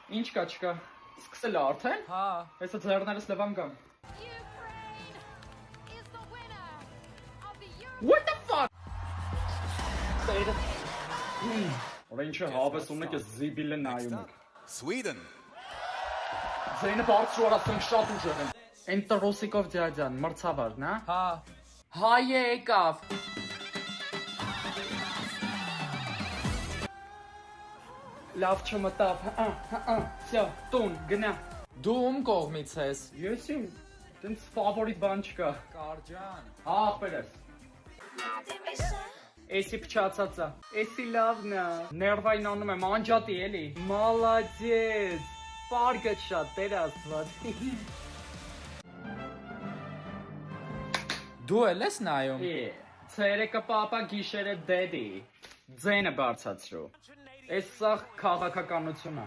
Ինչ կա չկա։ Սկսել է արդեն։ Հա։ Հեսա ձեռներս լվան կամ։ What the fuck? Օրենքը հավես ունեք է զիբիլը նայում եք։ Sweden. Ձայնը բարձր ասենք շատ ուժեղ են։ Էնտրոսիկով դյաջան, մրցավարն, հա։ Հա։ Հայ եկավ։ Լավ չմտավ, всё, տուն, գնա։ Դու ում կողմից ես։ Ես իմ տենց ֆավորիտ բան չկա։ Կարջան։ Հա, ախպերս։ Էսի փչացածա։ Էսի լավն է։ Ներվային անում եմ, անջատի էլի։ Մալադեց։ Պարգը շատ, Տեր Աստված։ Դու էլ ես նայում։ Ցերեկը պապա, գիշերը դեդի։ Ձենը բարձացրու։ Էս սա քաղաքականություն է։